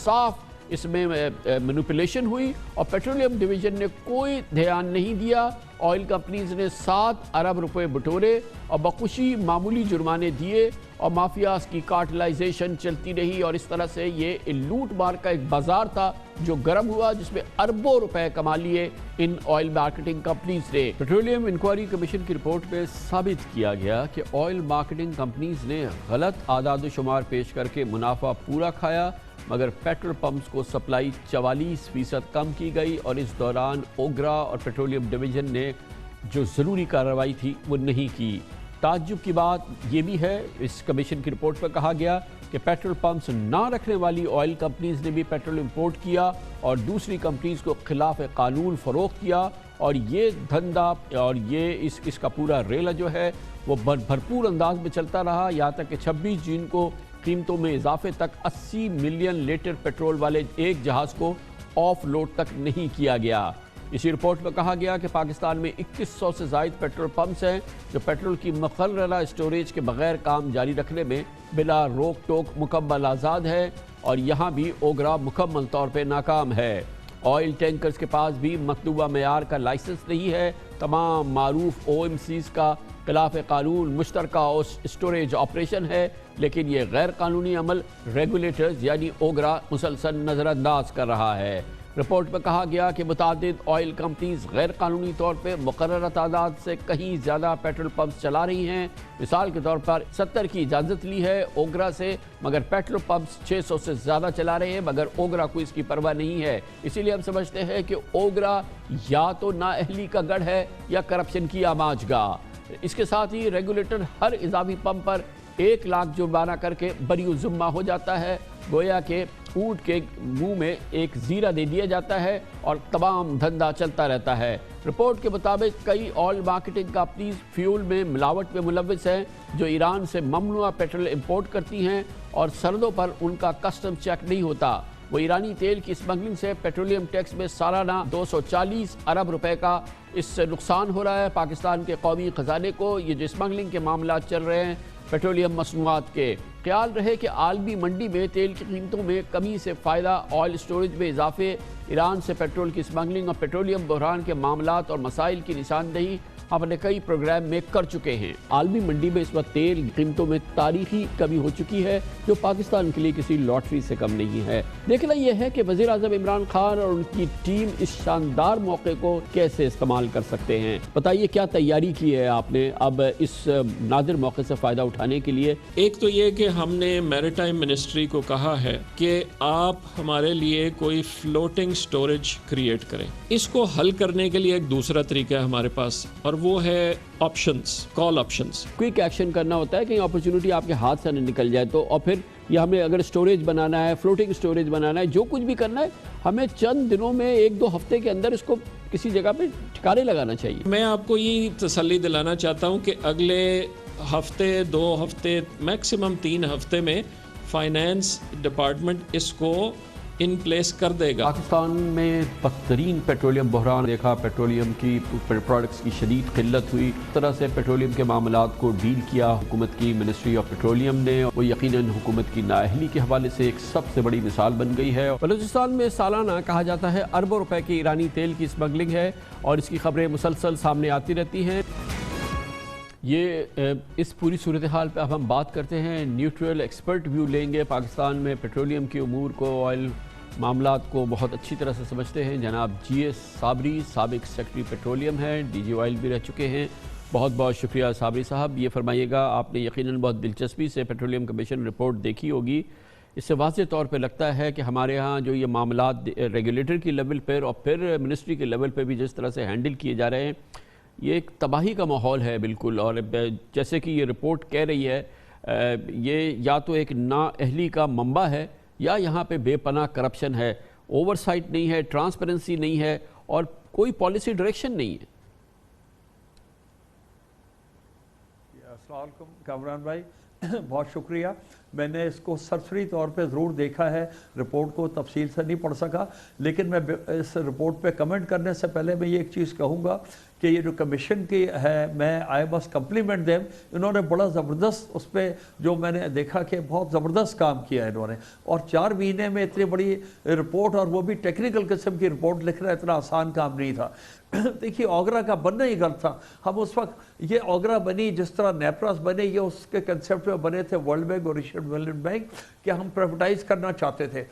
صاف اس میں مینوپولیشن ہوئی اور پیٹرولیم ڈویژن نے کوئی دھیان نہیں دیا۔ آئل کمپنیز نے 7 ارب روپے بٹورے اور بخوشی معمولی جرمانے دیے، اور مافیاز کی کارٹلائزیشن چلتی رہی، اور اس طرح سے یہ لوٹ مار کا ایک بازار تھا جو گرم ہوا، جس میں اربوں روپے کما لیے ان آئل مارکیٹنگ کمپنیز نے۔ پیٹرولیم انکوائری کمیشن کی رپورٹ میں ثابت کیا گیا کہ آئل مارکیٹنگ کمپنیز نے غلط اعداد و شمار پیش کر کے منافع پورا کھایا، مگر پیٹرول پمپس کو سپلائی 44% کم کی گئی، اور اس دوران اوگرا اور پیٹرولیم ڈویژن نے جو ضروری کارروائی تھی وہ نہیں کی۔ تعجب کی بات یہ بھی ہے، اس کمیشن کی رپورٹ پر کہا گیا کہ پیٹرول پمپس نہ رکھنے والی آئل کمپنیز نے بھی پیٹرول امپورٹ کیا اور دوسری کمپنیز کو خلاف قانون فروخت کیا، اور یہ دھندا اور یہ اس کا پورا ریلا جو ہے وہ بھرپور انداز میں چلتا رہا، یہاں تک کہ 26 جون کو قیمتوں میں اضافے تک 80 ملین لیٹر پیٹرول والے ایک جہاز کو آف لوڈ تک نہیں کیا گیا۔ اسی رپورٹ میں کہا گیا کہ پاکستان میں 2100 سے زائد پیٹرول پمپس ہیں جو پیٹرول کی مقررہ اسٹوریج کے بغیر کام جاری رکھنے میں بلا روک ٹوک مکمل آزاد ہے، اور یہاں بھی اوگرا مکمل طور پہ ناکام ہے۔ آئل ٹینکرز کے پاس بھی مطلوبہ معیار کا لائسنس نہیں ہے۔ تمام معروف او ایم سیز کا خلاف قانون مشترکہ اسٹوریج آپریشن ہے، لیکن یہ غیر قانونی عمل ریگولیٹرز یعنی اوگرا مسلسل نظر انداز کر رہا ہے۔ رپورٹ میں کہا گیا کہ متعدد آئل کمپنیز غیر قانونی طور پہ مقررہ تعداد سے کہیں زیادہ پیٹرول پمپس چلا رہی ہیں۔ مثال کے طور پر 70 کی اجازت لی ہے اوگرا سے، مگر پیٹرول پمپس 600 سے زیادہ چلا رہے ہیں، مگر اوگرا کو اس کی پرواہ نہیں ہے۔ اسی لیے ہم سمجھتے ہیں کہ اوگرا یا تو نااہلی کا گڑھ ہے یا کرپشن کی آماج گاہ۔ اس کے ساتھ ہی ریگولیٹر ہر اضافی پمپ پر 1 لاکھ جرمانہ کر کے بری الذمہ ہو جاتا ہے، گویا کہ اونٹ کے منہ میں ایک زیرہ دے دیا جاتا ہے اور تمام دھندا چلتا رہتا ہے۔ رپورٹ کے مطابق کئی آئل مارکیٹنگ کمپنیز فیول میں ملاوٹ میں ملوث ہیں جو ایران سے ممنوعہ پیٹرول امپورٹ کرتی ہیں، اور سرحدوں پر ان کا کسٹم چیک نہیں ہوتا۔ وہ ایرانی تیل کی اسمگلنگ سے پیٹرولیم ٹیکس میں سالانہ 240 ارب روپے کا اس سے نقصان ہو رہا ہے پاکستان کے قومی خزانے کو۔ یہ جو اسمگلنگ کے معاملات چل رہے ہیں پیٹرولیم مصنوعات کے، خیال رہے کہ عالمی منڈی میں تیل کی قیمتوں میں کمی سے فائدہ آئل اسٹوریج میں اضافے، ایران سے پیٹرول کی اسمگلنگ اور پیٹرولیم بحران کے معاملات اور مسائل کی نشاندہی ہم اپنے کئی پروگرام میں کر چکے ہیں۔ عالمی منڈی میں اس وقت تیل قیمتوں میں تاریخی کمی ہو چکی ہے جو پاکستان کے لیے کسی لاٹری سے کم نہیں ہے۔ دیکھنا یہ ہے کہ وزیر اعظم عمران خان اور ان کی ٹیم اس شاندار موقع کو کیسے استعمال کر سکتے ہیں۔ بتائیے کیا تیاری کی ہے آپ نے اب اس نادر موقع سے فائدہ اٹھانے کے لیے؟
ایک تو یہ کہ ہم نے میریٹائم منسٹری کو کہا ہے کہ آپ ہمارے لیے کوئی فلوٹنگ سٹوریج کریٹ کریں۔ اس کو حل کرنے کے لیے ایک دوسرا طریقہ ہے ہمارے پاس، اور وہ ہے آپشنز، کال آپشنز۔
کوئک ایکشن کرنا ہوتا ہے کہ اپرچونٹی آپ کے ہاتھ سے نہ نکل جائے تو، اور پھر یہ ہمیں اگر سٹوریج بنانا ہے، فلوٹنگ سٹوریج بنانا ہے، جو کچھ بھی کرنا ہے، ہمیں چند دنوں میں 1-2 ہفتے کے اندر اس کو کسی جگہ پہ ٹھکانے لگانا چاہیے۔
میں آپ کو یہ تسلی دلانا چاہتا ہوں کہ اگلے ہفتے، 2 ہفتے، میکسیمم 3 ہفتے میں فائنانس ڈپارٹمنٹ اس کو ان پلیس کر دے گا۔
پاکستان میں بدترین پیٹرولیم بحران دیکھا، پیٹرولیم کی پروڈکٹس کی شدید قلت ہوئی، اس طرح سے پیٹرولیم کے معاملات کو ڈیل کیا حکومت کی منسٹری آف پیٹرولیم نے، وہ یقیناً حکومت کی نااہلی کے حوالے سے ایک سب سے بڑی مثال بن گئی ہے۔ بلوچستان میں سالانہ کہا جاتا ہے اربوں روپے کی ایرانی تیل کی اسمگلنگ ہے، اور اس کی خبریں مسلسل سامنے آتی رہتی ہیں۔ یہ اس پوری صورتحال پہ اب ہم بات کرتے ہیں، نیوٹرل ایکسپرٹ ویو لیں گے۔ پاکستان میں پیٹرولیم کے امور کو، آئل معاملات کو بہت اچھی طرح سے سمجھتے ہیں جناب جی ایس صابری، سابق سیکرٹری پیٹرولیم ہیں، ڈی جی آئل بھی رہ چکے ہیں۔ بہت بہت شکریہ صابری صاحب۔ یہ فرمائیے گا، آپ نے یقیناً بہت دلچسپی سے پیٹرولیم کمیشن رپورٹ دیکھی ہوگی، اس سے واضح طور پہ لگتا ہے کہ ہمارے ہاں جو یہ معاملات ریگولیٹر کی لیول پر اور پھر منسٹری کے لیول پہ بھی جس طرح سے ہینڈل کیے جا رہے ہیں، یہ ایک تباہی کا ماحول ہے بالکل۔ اور جیسے کہ یہ رپورٹ کہہ رہی ہے، یہ یا تو ایک نااہلی کا منبع ہے یا یہاں پہ بے پناہ کرپشن ہے، اوور سائٹ نہیں ہے، ٹرانسپیرنسی نہیں ہے اور کوئی پالیسی ڈائریکشن نہیں ہے۔
السلام علیکم کامران بھائی، بہت شکریہ۔ میں نے اس کو سرسری طور پہ ضرور دیکھا ہے، رپورٹ کو تفصیل سے نہیں پڑھ سکا، لیکن میں اس رپورٹ پہ کمنٹ کرنے سے پہلے میں یہ ایک چیز کہوں گا کہ یہ جو کمیشن کی ہے، میں آئی مسٹ کمپلیمنٹ دیم، انہوں نے بڑا زبردست اس پہ جو میں نے دیکھا کہ بہت زبردست کام کیا ہے انہوں نے، اور 4 مہینے میں اتنی بڑی رپورٹ، اور وہ بھی ٹیکنیکل قسم کی رپورٹ لکھنا اتنا آسان کام نہیں تھا۔ دیکھیے آگرہ کا بننا ہی غلط تھا۔ ہم اس وقت یہ آگرہ بنی جس طرح نیپراس بنے، یہ اس کے کنسیپٹ میں بنے تھے ورلڈ بینک اور ایشین ڈیولپمنٹ بینک کہ ہم پرائیویٹائز کرنا چاہتے تھے۔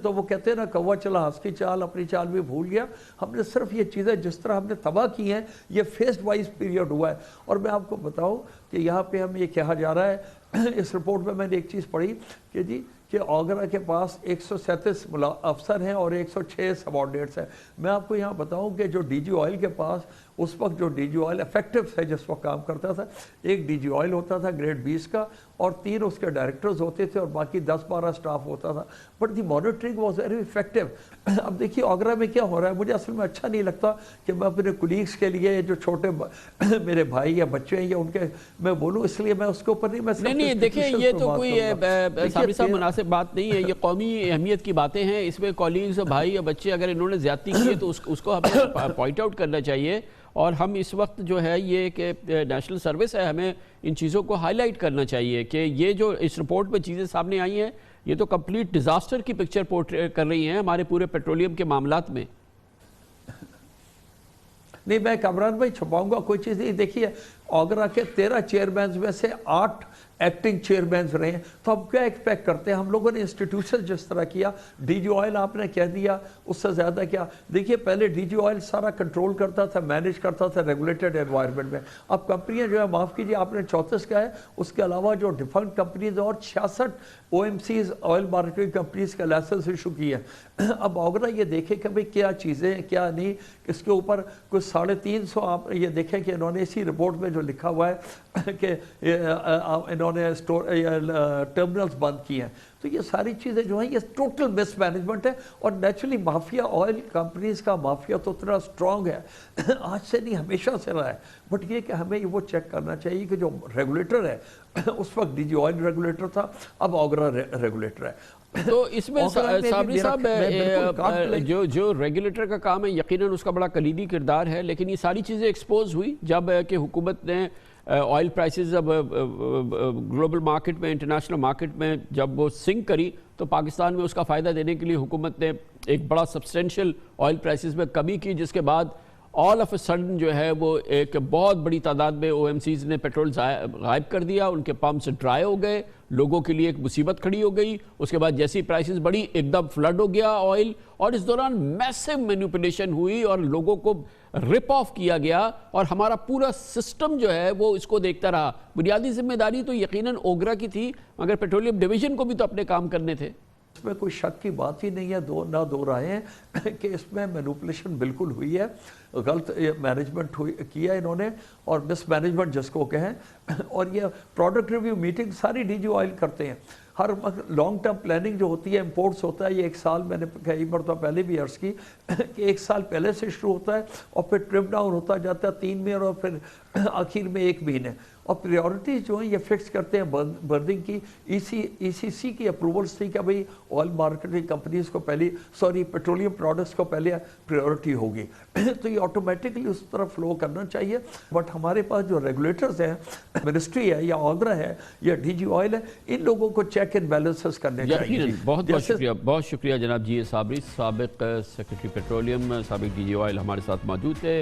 تو وہ کہتے ہیں نا کوا چلا ہنس کی چال، اپنی چال بھی بھول گیا۔ ہم نے صرف یہ چیزیں جس طرح ہم نے تباہ کی ہیں، یہ فیسڈ وائز پیریڈ ہوا ہے۔ اور میں آپ کو بتاؤں کہ یہاں پہ ہم یہ کہا جا رہا ہے، اس رپورٹ میں نے ایک چیز پڑھی کہ جی کہ آگرہ کے پاس 137 افسر ہیں اور 106 سبارڈینیٹس ہیں۔ میں آپ کو یہاں بتاؤں کہ جو ڈی جی آئل کے پاس اس وقت جو ڈی جی آئل ایفیکٹو ہے جس وقت کام کرتا تھا، ایک ڈی جی آئل ہوتا تھا گریڈ 20 کا اور 3 اس کے ڈائریکٹرز ہوتے تھے اور باقی 10-12 سٹاف ہوتا تھا، but the monitoring was very effective. اب دیکھیے آگرہ میں کیا ہو رہا ہے، مجھے اصل میں اچھا نہیں لگتا کہ میں اپنے کولیگس کے لیے جو چھوٹے میرے بھائی یا بچے ہیں یا ان کے میں بولوں، اس لیے میں اس کے اوپر نہیں
دیکھیں یہ تو کوئی صابری صاحب مناسب بات نہیں ہے، یہ قومی اہمیت کی باتیں ہیں، اس میں کولیگز بھائی یا بچے اگر انہوں نے زیادتی کی ہے تو اس کو ہمیں پوائنٹ آؤٹ کرنا چاہیے، اور ہم اس وقت جو ہے یہ کہ نیشنل سروس ہے، ہمیں ان چیزوں کو ہائی لائٹ کرنا چاہیے کہ یہ جو اس رپورٹ میں چیزیں سامنے آئی ہیں یہ تو کمپلیٹ ڈیزاسٹر کی پکچر پورٹری کر رہی ہیں ہمارے پورے پیٹرولیم کے معاملات میں۔
نہیں، میں کامران بھائی چھپاؤں گا کوئی چیز نہیں۔ دیکھیے آگرہ کے 13 چیئرمینز میں سے 8 ایکٹنگ چیئرمینز رہے ہیں، تو ہم کیا ایکسپیکٹ کرتے ہیں؟ ہم لوگوں نے انسٹیٹیوشن جس طرح کیا، ڈی جی آئل آپ نے کہہ دیا، اس سے زیادہ کیا؟ دیکھیے پہلے ڈی جی آئل سارا کنٹرول کرتا تھا، مینیج کرتا تھا ریگولیٹڈ انوائرمنٹ میں۔ اب کمپنیاں جو ہے، معاف کیجیے آپ نے 34 کا ہے، اس کے علاوہ جو ڈیفنکٹ کمپنیز اور 66 O M Cs oil marketing companies کا لائسنس ایشو کی ہے۔ اب آگرہ یہ دیکھیں کہ بھئی کیا چیزیں کیا نہیں، اس کے اوپر کچھ 350 آپ یہ دیکھیں کہ انہوں نے اسی رپورٹ میں جو لکھا ہوا ہے کہ انہوں نے ٹرمینلز بند کی ہیں۔ تو یہ ساری چیزیں جو ہیں یہ ٹوٹل مس مینجمنٹ ہے، اور نیچرلی مافیا آئل کمپنیز کا مافیا تو اتنا سٹرونگ ہے، آج سے نہیں ہمیشہ سے رہا ہے، بٹ یہ کہ ہمیں وہ چیک کرنا چاہیے کہ جو ریگولیٹر ہے، اس وقت ڈی جی آئل ریگولیٹر تھا، اب آگرہ ریگولیٹر ہے۔
تو اس میں صابری صاحب جو ریگولیٹر کا کام ہے یقیناً اس کا بڑا کلیدی کردار ہے، لیکن یہ ساری چیزیں ایکسپوز ہوئی جب کہ حکومت نے آئل پرائسز اب گلوبل مارکیٹ میں، انٹرنیشنل مارکیٹ میں جب وہ سنک کری تو پاکستان میں اس کا فائدہ دینے کے لیے حکومت نے ایک بڑا سبسٹینشیل آئل پرائسز میں کمی کی، جس کے بعد آل آف اے سڈن جو ہے وہ ایک بہت بڑی تعداد میں او ایم سیز نے پیٹرول غائب کر دیا، ان کے پمپس ڈرائی ہو گئے، لوگوں کے لیے ایک مصیبت کھڑی ہو گئی۔ اس کے بعد جیسی پرائسز بڑھی ایک دم فلڈ ہو گیا آئل، اور اس دوران میسو مینیپولیشن ہوئی اور لوگوں کو رپ آف کیا گیا، اور ہمارا پورا سسٹم جو ہے وہ اس کو دیکھتا رہا۔ بنیادی ذمہ داری تو یقیناً اوگرا کی تھی، مگر پیٹرولیم ڈویژن کو بھی تو اپنے کام کرنے تھے۔
اس میں کوئی شک کی بات ہی نہیں ہے، نہ دو رائے ہیں کہ اس میں مینوپولیشن بالکل ہوئی ہے، غلط مینجمنٹ کیا انہوں نے، اور مس مینجمنٹ جس کو کہیں۔ اور یہ پروڈکٹ ریویو میٹنگ ساری ڈی جی آئل کرتے ہیں، ہر لانگ ٹرم پلاننگ جو ہوتی ہے، امپورٹس ہوتا ہے، یہ 1 سال میں نے کئی مرتبہ پہلے بھی عرض کی کہ 1 سال پہلے سے شروع ہوتا ہے اور پھر ٹرپ ڈاؤن ہوتا جاتا ہے 3 مہینے اور پھر آخر میں 1 مہینے، اور پریورٹیز جو ہیں یہ فکس کرتے ہیں برننگ کی۔ ای سی سی کی اپروولس تھی کہ بھئی آئل مارکیٹنگ کمپنیز کو پیٹرولیم پروڈکٹس کو پہلے پریورٹی ہوگی، تو یہ آٹومیٹکلی اس طرف فلو کرنا چاہیے۔ بٹ ہمارے پاس جو ریگولیٹرز ہیں، منسٹری ہے یا آگرہ ہے یا ڈی جی آئل ہے، ان لوگوں کو چیک اینڈ بیلنسز کرنے چاہیے۔
بہت شکریہ جناب جی ایس صابری، سابق سیکرٹری پیٹرولیم، سابق ڈی جی آئل ہمارے ساتھ موجود تھے۔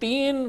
3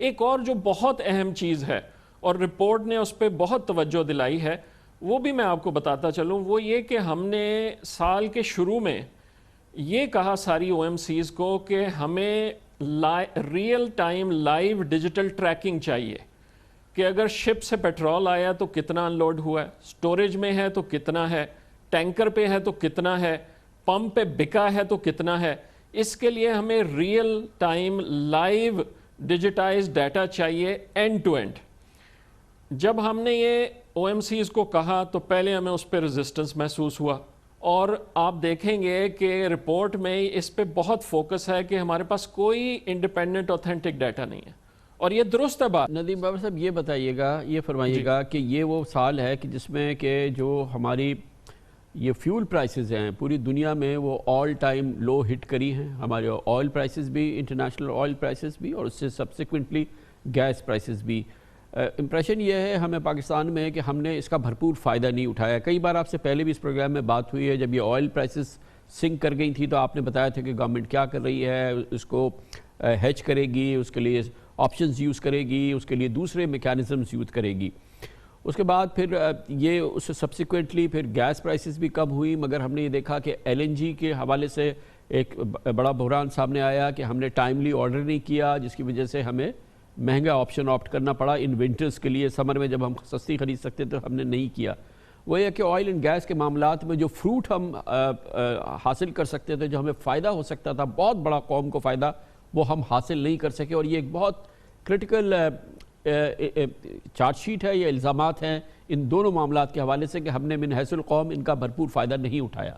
ایک اور جو بہت اہم چیز ہے اور رپورٹ نے اس پہ بہت توجہ دلائی ہے وہ بھی میں آپ کو بتاتا چلوں، وہ یہ کہ ہم نے سال کے شروع میں یہ کہا ساری او ایم سیز کو کہ ہمیں real time live digital tracking چاہیے کہ اگر شپ سے پیٹرول آیا تو کتنا ان لوڈ ہوا ہے، سٹوریج میں ہے تو کتنا ہے، ٹینکر پہ ہے تو کتنا ہے، پمپ پہ بکا ہے تو کتنا ہے. اس کے لیے ہمیں real time live digitise data چاہیے اینڈ ٹو اینڈ. جب ہم نے یہ او ایم سیز کو کہا تو پہلے ہمیں اس پہ ریزسٹنس محسوس ہوا، اور آپ دیکھیں گے کہ رپورٹ میں اس پہ بہت فوکس ہے کہ ہمارے پاس کوئی انڈیپینڈنٹ اوتھینٹک ڈیٹا نہیں ہے، اور یہ درست ہے بات.
ندیم بابر صاحب یہ بتائیے گا، یہ فرمائیے گا کہ یہ وہ سال ہے کہ جس میں کہ جو ہماری یہ فیول پرائسز ہیں پوری دنیا میں وہ آل ٹائم لو ہٹ کری ہیں، ہمارے آئل پرائسز بھی، انٹرنیشنل آئل پرائسز بھی، اور اس سے سبسیکوینٹلی گیس پرائسز بھی. امپریشن یہ ہے ہمیں پاکستان میں کہ ہم نے اس کا بھرپور فائدہ نہیں اٹھایا. کئی بار آپ سے پہلے بھی اس پروگرام میں بات ہوئی ہے، جب یہ آئل پرائسز سنک کر گئی تھی تو آپ نے بتایا تھا کہ گورنمنٹ کیا کر رہی ہے، اس کو ہیج کرے گی، اس کے لیے آپشنز یوز کرے گی، اس کے لیے دوسرے میکانزمز یوز کرے گی. اس کے بعد پھر یہ اس سے سبسیکوینٹلی پھر گیس پرائسز بھی کم ہوئی، مگر ہم نے یہ دیکھا کہ ایل این جی کے حوالے سے ایک بڑا بحران سامنے آیا کہ ہم نے ٹائملی آرڈر نہیں کیا، جس کی وجہ سے ہمیں مہنگا آپشن آپٹ کرنا پڑا ان ونٹرز کے لیے. سمر میں جب ہم سستی خرید سکتے تو ہم نے نہیں کیا. وہ یہ کہ آئل اینڈ گیس کے معاملات میں جو فروٹ ہم حاصل کر سکتے تھے، جو ہمیں فائدہ ہو سکتا تھا، بہت بڑا قوم کو فائدہ، وہ ہم حاصل نہیں کر سکے. اور یہ ایک بہت کرٹیکل چارج شیٹ ہے، یہ الزامات ہیں ان دونوں معاملات کے حوالے سے کہ ہم نے من حیث القوم ان کا بھرپور فائدہ نہیں اٹھایا.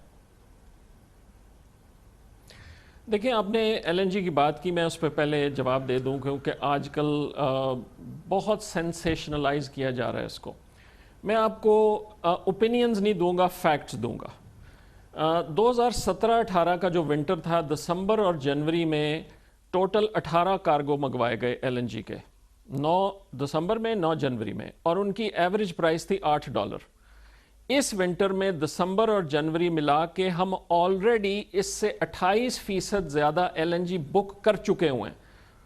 دیکھیں، آپ نے ایل این جی کی بات کی، میں اس پہ پہلے جواب دے دوں کیونکہ آج کل بہت سینسیشنلائز کیا جا رہا ہے اس کو. میں آپ کو اوپینینز نہیں دوں گا، فیکٹس دوں گا. 2017-18 کا جو ونٹر تھا، دسمبر اور جنوری میں ٹوٹل 18 کارگو منگوائے گئے ایل این جی کے، 9 دسمبر میں 9 جنوری میں، اور ان کی ایوریج پرائس تھی $8. اس ونٹر میں دسمبر اور جنوری ملا کے ہم آلریڈی اس سے 28% زیادہ ایل این جی بک کر چکے ہوئے ہیں.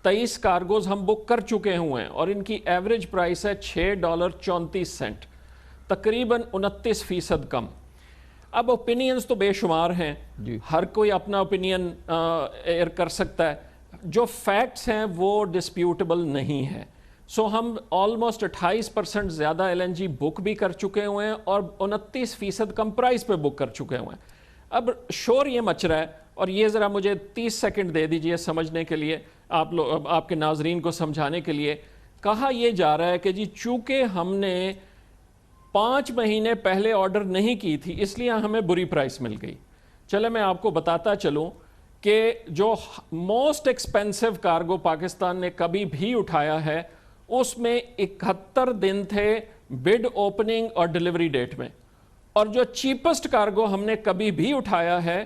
23 کارگوز ہم بک کر چکے ہوئے ہیں اور ان کی ایوریج پرائس ہے $6.34، تقریباً 29% کم. اب اوپینینز تو بے شمار ہیں، ہر کوئی اپنا اوپینین ایئر کر سکتا ہے. جو فیکٹس ہیں وہ ڈسپیوٹیبل نہیں ہے. سو ہم آلموسٹ 28% زیادہ ایل این جی بک بھی کر چکے ہوئے ہیں اور 29% کم پرائس پہ بک کر چکے ہوئے ہیں. اب شور یہ مچ رہا ہے، اور یہ ذرا مجھے 30 سیکنڈ دے دیجئے سمجھنے کے لیے، آپ کے ناظرین کو سمجھانے کے لیے. کہا یہ جا رہا ہے کہ جی چونکہ ہم نے 5 مہینے پہلے آرڈر نہیں کی تھی اس لیے ہمیں بری پرائس مل گئی. چلے میں آپ کو بتاتا چلوں کہ جو موسٹ ایکسپینسو کارگو پاکستان نے کبھی بھی اٹھایا ہے اس میں 71 دن تھے بڈ اوپننگ اور ڈیلیوری ڈیٹ میں، اور جو چیپسٹ کارگو ہم نے کبھی بھی اٹھایا ہے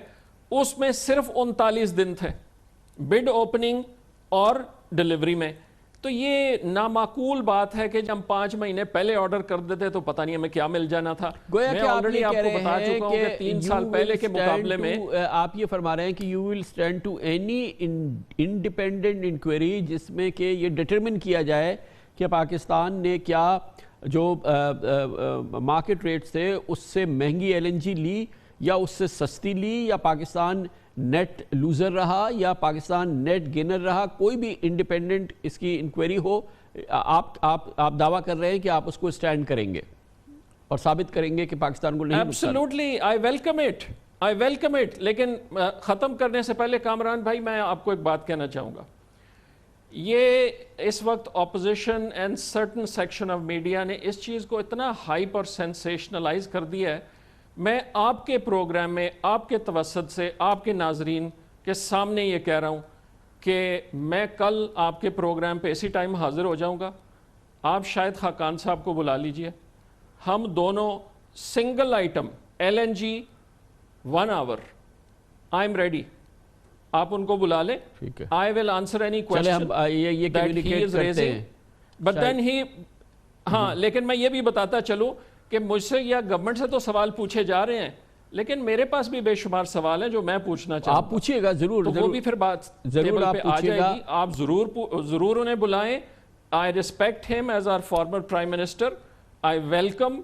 اس میں صرف 39 دن تھے بڈ اوپننگ اور ڈیلیوری میں. تو یہ نامعقول بات ہے کہ جب ہم 5 مہینے پہلے آرڈر کر دیتے تو پتہ نہیں ہمیں کیا مل جانا تھا. میں آلریڈی آپ کو بتا چکا ہوں کہ 3 سال پہلے کے مقابلے میں
آپ یہ فرما رہے ہیں کہ you will stand to any independent inquiry جس میں کہ یہ ڈٹرمن کیا جائے کہ پاکستان نے کیا جو مارکیٹ ریٹس تھے اس سے مہنگی ایل این جی لی یا اس سے سستی لی، یا پاکستان نیٹ لوزر رہا یا پاکستان نیٹ گینر رہا. کوئی بھی انڈیپینڈنٹ اس کی انکوائری ہو، آپ دعویٰ کر رہے ہیں کہ آپ اس کو اسٹینڈ کریں گے اور ثابت کریں گے کہ پاکستان کو نہیں.
Absolutely, I welcome it. لیکن ختم کرنے سے پہلے کامران بھائی میں آپ کو ایک بات کہنا چاہوں گا. یہ اس وقت opposition and certain section of media نے اس چیز کو اتنا ہائپ اور سینسیشنلائز کر دیا ہے. میں آپ کے پروگرام میں آپ کے توسط سے آپ کے ناظرین کے سامنے یہ کہہ رہا ہوں کہ میں کل آپ کے پروگرام پہ اسی ٹائم حاضر ہو جاؤں گا. آپ شاید خاقان صاحب کو بلا لیجئے، ہم دونوں single item L N G 1 hour I am ready. آپ ان کو بلا لیں. I will answer any question that he is raising. But then he ہاں لیکن میں یہ بھی بتاتا چلوں کہ مجھ سے یا گورنمنٹ سے تو سوال پوچھے جا رہے ہیں، لیکن میرے پاس بھی بے شمار سوال ہیں جو میں پوچھنا چاہتا ہوں.
آپ پوچھئے گا ضرور،
وہ بھی پھر بات ٹیبل پہ آ جائے گی. آپ ضرور انہیں بلائیں. I respect him as our former Prime Minister. I welcome,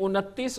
29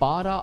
12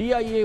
PIA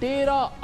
13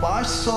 500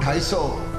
250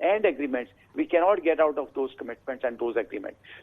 and agreements, we cannot get out of those commitments and those agreements.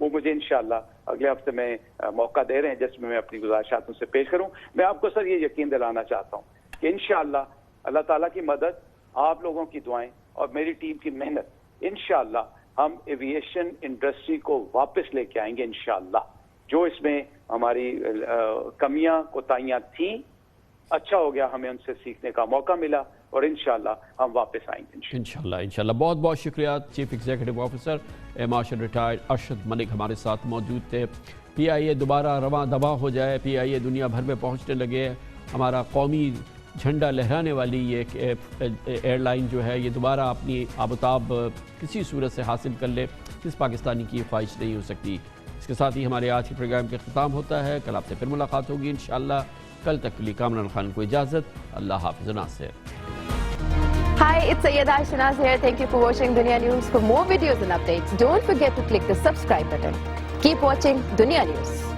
وہ مجھے انشاءاللہ اگلے ہفتے میں موقع دے رہے ہیں جس میں میں اپنی گزارشات ان سے پیش کروں. میں آپ کو سر یہ یقین دلانا چاہتا ہوں کہ انشاءاللہ اللہ تعالیٰ کی مدد, آپ لوگوں کی دعائیں اور میری ٹیم کی محنت, انشاءاللہ ہم ایویشن انڈسٹری کو واپس لے کے آئیں گے انشاءاللہ. جو اس میں ہماری کمیاں کوتاہیاں تھیں, اچھا ہو گیا ہمیں ان سے سیکھنے کا موقع ملا, اور انشاءاللہ ہم واپس آئیں گے
انشاءاللہ. بہت بہت شکریہ. Chief executive officer marshal retired Arshad Malik ہمارے ساتھ موجود تھے. پی آئی اے دوبارہ رواں دواں ہو جائے, پی آئی اے دنیا بھر میں پہنچنے لگے, ہمارا قومی جھنڈا لہرانے والی یہ ایئر لائن جو ہے یہ دوبارہ اپنی آبتاب کسی صورت سے حاصل کر لے, کس پاکستانی کی خواہش نہیں ہو سکتی. اس کے ساتھ ہی ہمارے آج کے پروگرام کے اختتام ہوتا ہے. کل آپ سے پھر ملاقات ہوگی انشاءاللہ. کل تک کے لیے کامران خان کو اجازت. اللہ حافظ و ناصر.
Hi, it's Sayyeda Shanaz here. Thank you for watching Dunya News. For more videos and updates, don't forget to click the subscribe button. Keep watching Dunya News.